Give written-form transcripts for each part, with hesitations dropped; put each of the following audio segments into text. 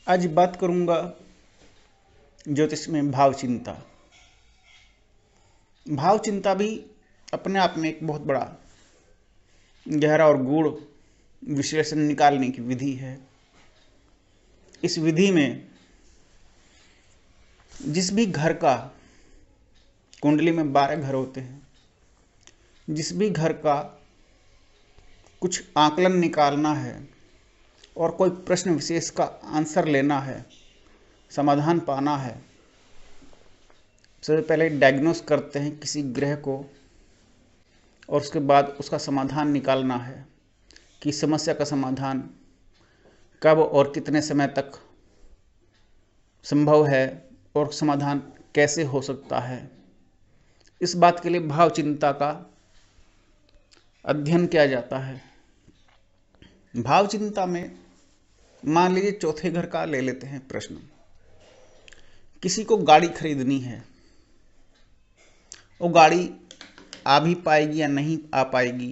आज बात करूंगा ज्योतिष में भाव चिंता। भाव चिंता भी अपने आप में एक बहुत बड़ा गहरा और गूढ़ विश्लेषण निकालने की विधि है। इस विधि में जिस भी घर का कुंडली में 12 घर होते हैं, जिस भी घर का कुछ आकलन निकालना है और कोई प्रश्न विशेष का आंसर लेना है, समाधान पाना है, सबसे पहले डायग्नोस करते हैं किसी ग्रह को और उसके बाद उसका समाधान निकालना है कि समस्या का समाधान कब और कितने समय तक संभव है और समाधान कैसे हो सकता है। इस बात के लिए भाव चिंता का अध्ययन किया जाता है। भाव चिंता में मान लीजिए चौथे घर का ले लेते हैं प्रश्न। किसी को गाड़ी खरीदनी है, वो गाड़ी आ भी पाएगी या नहीं आ पाएगी,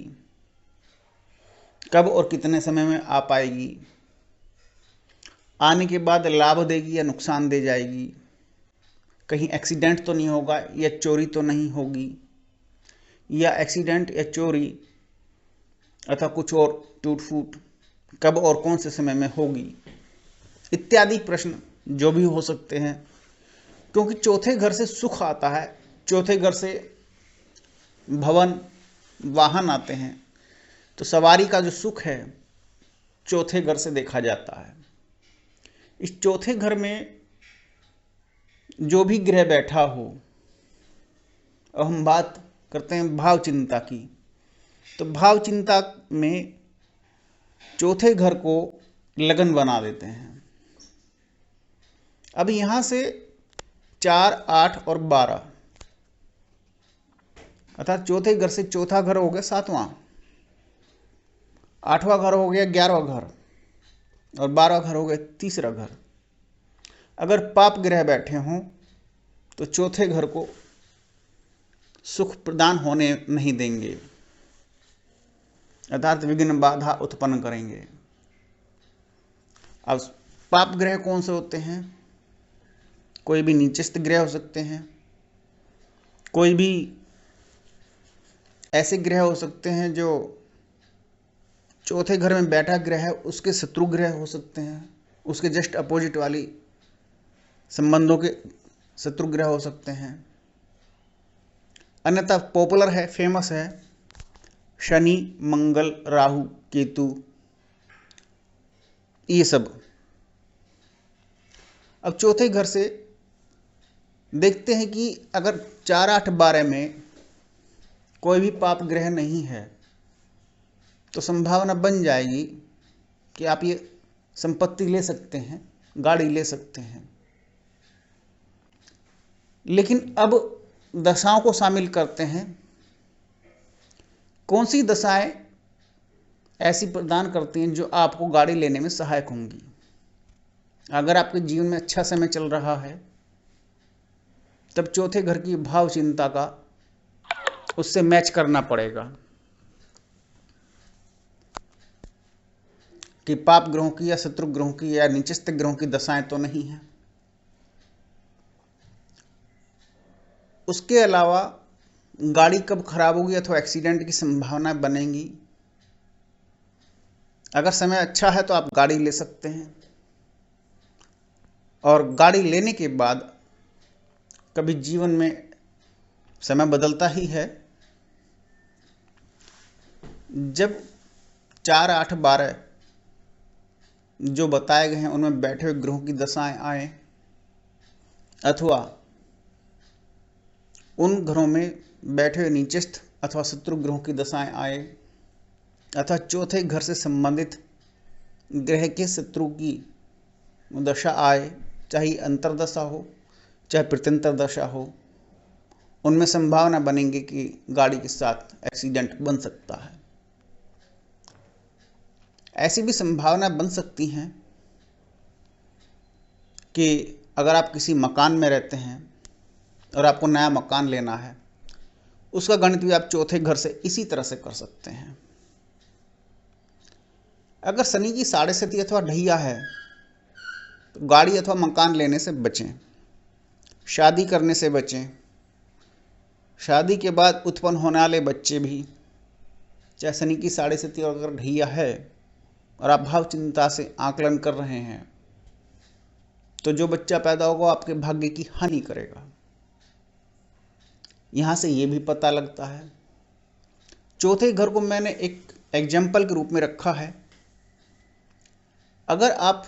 कब और कितने समय में आ पाएगी, आने के बाद लाभ देगी या नुकसान दे जाएगी, कहीं एक्सीडेंट तो नहीं होगा या चोरी तो नहीं होगी, या एक्सीडेंट या चोरी अथवा कुछ और टूट फूट कब और कौन से समय में होगी, इत्यादि प्रश्न जो भी हो सकते हैं। क्योंकि चौथे घर से सुख आता है, चौथे घर से भवन वाहन आते हैं, तो सवारी का जो सुख है चौथे घर से देखा जाता है। इस चौथे घर में जो भी ग्रह बैठा हो, अब हम बात करते हैं भाव चिंता की, तो भाव चिंता में चौथे घर को लगन बना देते हैं। अब यहां से 4, 8 और 12 अर्थात चौथे घर से चौथा घर हो गया 7वां, 8वां घर हो गया 11वां घर और 12वां घर हो गया 3रा घर। अगर पाप ग्रह बैठे हों तो चौथे घर को सुख प्रदान होने नहीं देंगे, अर्थात विघ्न बाधा उत्पन्न करेंगे। अब पाप ग्रह कौन से होते हैं? कोई भी नीचस्थ ग्रह हो सकते हैं, कोई भी ऐसे ग्रह हो सकते हैं जो चौथे घर में बैठा ग्रह है उसके शत्रु ग्रह हो सकते हैं, उसके जस्ट अपोजिट वाली संबंधों के शत्रु ग्रह हो सकते हैं। अन्यथा पॉपुलर है, फेमस है, शनि, मंगल, राहु, केतु, ये सब। अब चौथे घर से देखते हैं कि अगर 4, 8, 12 में कोई भी पाप ग्रह नहीं है तो संभावना बन जाएगी कि आप ये संपत्ति ले सकते हैं, गाड़ी ले सकते हैं। लेकिन अब दशाओं को शामिल करते हैं। कौन सी दशाएं ऐसी प्रदान करती हैं जो आपको गाड़ी लेने में सहायक होंगी? अगर आपके जीवन में अच्छा समय चल रहा है तब चौथे घर की भाव चिंता का उससे मैच करना पड़ेगा कि पाप ग्रहों की या शत्रु ग्रहों की या नीचस्थ ग्रहों की दशाएं तो नहीं है। उसके अलावा गाड़ी कब खराब होगी अथवा एक्सीडेंट की संभावना बनेगी। अगर समय अच्छा है तो आप गाड़ी ले सकते हैं और गाड़ी लेने के बाद कभी जीवन में समय बदलता ही है। जब 4, 8, 12 जो बताए गए हैं उनमें बैठे हुए ग्रहों की दशाएं आए अथवा उन घरों में बैठे हुए नीचस्थ अथवा शत्रु ग्रहों की दशाएं आए अथवा चौथे घर से संबंधित ग्रह के शत्रु की दशा आए, चाहे अंतर्दशा हो चाहे प्रत्यंतर दशा हो, उनमें संभावना बनेगी कि गाड़ी के साथ एक्सीडेंट बन सकता है। ऐसी भी संभावना बन सकती हैं कि अगर आप किसी मकान में रहते हैं और आपको नया मकान लेना है, उसका गणित भी आप चौथे घर से इसी तरह से कर सकते हैं। अगर शनि की 7.5 अथवा ढैया है तो गाड़ी अथवा मकान लेने से बचें, शादी करने से बचें, शादी के बाद उत्पन्न होने वाले बच्चे भी, चाहे शनि की 3.5 अगर ढैया है और आप भाव चिंता से आकलन कर रहे हैं, तो जो बच्चा पैदा होगा आपके भाग्य की हानि करेगा। यहां से ये भी पता लगता है। चौथे घर को मैंने एक एग्जाम्पल के रूप में रखा है। अगर आप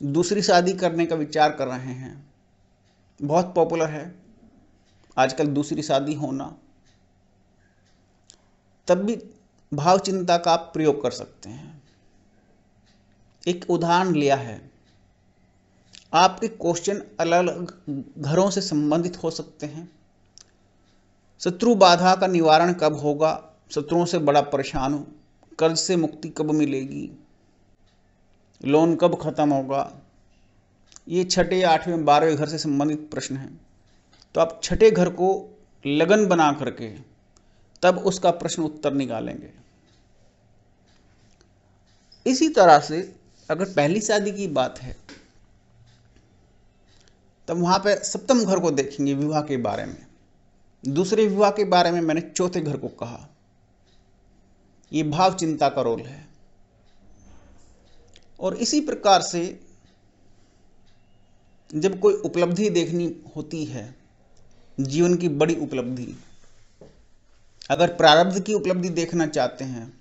दूसरी शादी करने का विचार कर रहे हैं, बहुत पॉपुलर है आजकल दूसरी शादी होना, तब भी भाव चिंता का आप प्रयोग कर सकते हैं। एक उदाहरण लिया है, आपके क्वेश्चन अलग अलग घरों से संबंधित हो सकते हैं। शत्रु बाधा का निवारण कब होगा, शत्रुओं से बड़ा परेशान हूं, कर्ज से मुक्ति कब मिलेगी, लोन कब खत्म होगा, ये 6, 8वें, 12वें घर से संबंधित प्रश्न हैं। तो आप 6ठे घर को लगन बना करके तब उसका प्रश्न उत्तर निकालेंगे। इसी तरह से अगर पहली शादी की बात है तब वहां पे सप्तम घर को देखेंगे विवाह के बारे में। दूसरे विवाह के बारे में मैंने चौथे घर को कहा। ये भाव चिंता का रोल है। और इसी प्रकार से जब कोई उपलब्धि देखनी होती है, जीवन की बड़ी उपलब्धि, अगर प्रारब्ध की उपलब्धि देखना चाहते हैं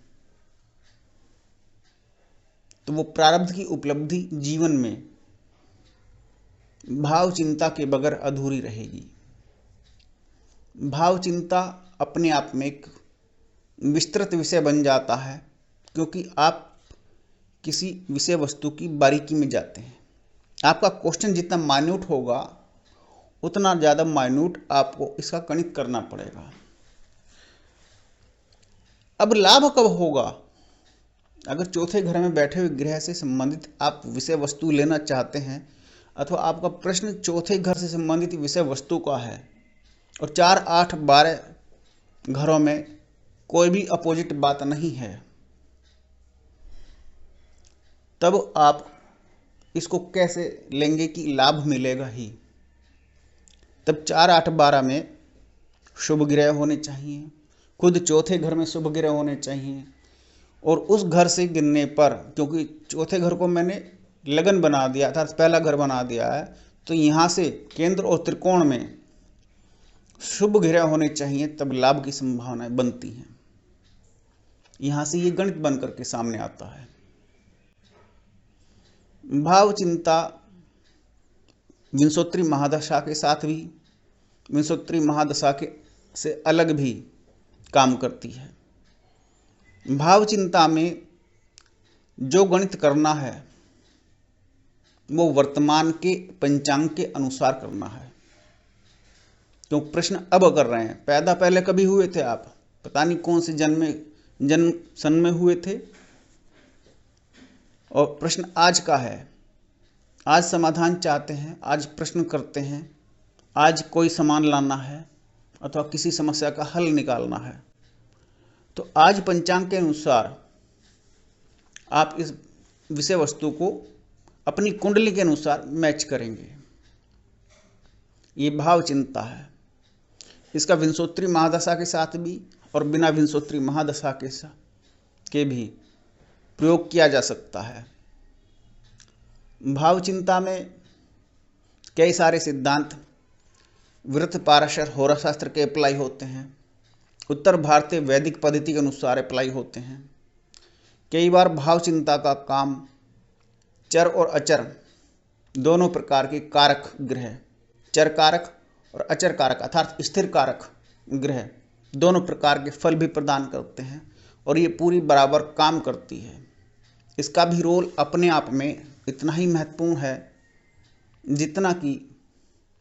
तो वो प्रारब्ध की उपलब्धि जीवन में भाव चिंता के बगैर अधूरी रहेगी। भाव चिंता अपने आप में एक विस्तृत विषय बन जाता है, क्योंकि आप किसी विषय वस्तु की बारीकी में जाते हैं। आपका क्वेश्चन जितना माइन्यूट होगा उतना ज़्यादा माइन्यूट आपको इसका गणित करना पड़ेगा। अब लाभ कब होगा? अगर चौथे घर में बैठे हुए ग्रह से संबंधित आप विषय वस्तु लेना चाहते हैं, अथवा आपका प्रश्न चौथे घर से संबंधित विषय वस्तु का है और 4, 8, 12 घरों में कोई भी अपोजिट बात नहीं है, तब आप इसको कैसे लेंगे कि लाभ मिलेगा ही? तब 4, 8, 12 में शुभ ग्रह होने चाहिए, खुद चौथे घर में शुभ ग्रह होने चाहिए। और उस घर से गिरने पर, क्योंकि चौथे घर को मैंने लगन बना दिया था, पहला घर बना दिया है, तो यहाँ से केंद्र और त्रिकोण में शुभ ग्रह होने चाहिए, तब लाभ की संभावनाएं बनती हैं। यहाँ से ये गणित बन करके सामने आता है। भाव चिंता विंशोत्तरी महादशा के साथ भी, विंशोत्तरी महादशा के से अलग भी काम करती है। भाव चिंता में जो गणित करना है वो वर्तमान के पंचांग के अनुसार करना है। तो प्रश्न अब कर रहे हैं, पैदा पहले कभी हुए थे आप, पता नहीं कौन से जन्म सन में हुए थे, और प्रश्न आज का है, आज समाधान चाहते हैं, आज प्रश्न करते हैं, आज कोई सामान लाना है अथवा किसी समस्या का हल निकालना है, तो आज पंचांग के अनुसार आप इस विषय वस्तु को अपनी कुंडली के अनुसार मैच करेंगे। ये भाव चिंता है। इसका विंशोत्तरी महादशा के साथ भी और बिना विंशोत्तरी महादशा के भी प्रयोग किया जा सकता है। भाव चिंता में कई सारे सिद्धांत वृत्त पाराशर होरा शास्त्र के अप्लाई होते हैं, उत्तर भारतीय वैदिक पद्धति के अनुसार अप्लाई होते हैं। कई बार भाव चिंता का काम चर और अचर दोनों प्रकार के कारक ग्रह, चर कारक और अचर कारक अर्थात स्थिर कारक ग्रह, दोनों प्रकार के फल भी प्रदान करते हैं और ये पूरी बराबर काम करती है। इसका भी रोल अपने आप में इतना ही महत्वपूर्ण है जितना कि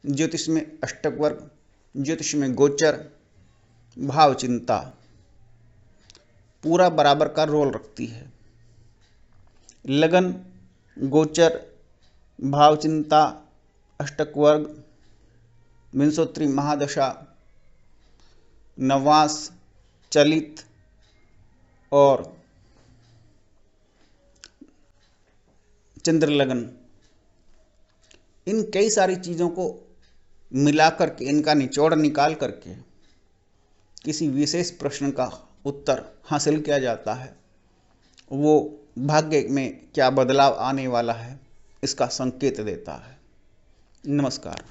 ज्योतिष में अष्टक वर्ग, ज्योतिष में गोचर, भाव चिंता पूरा बराबर का रोल रखती है। लगन, गोचर, भाव चिंता, अष्टक वर्ग, विंशोत्तरी महादशा, नवांश, चलित और चंद्र लगन, इन कई सारी चीज़ों को मिला करके, इनका निचोड़ निकाल करके किसी विशेष प्रश्न का उत्तर हासिल किया जाता है, वो भाग्य में क्या बदलाव आने वाला है इसका संकेत देता है। नमस्कार।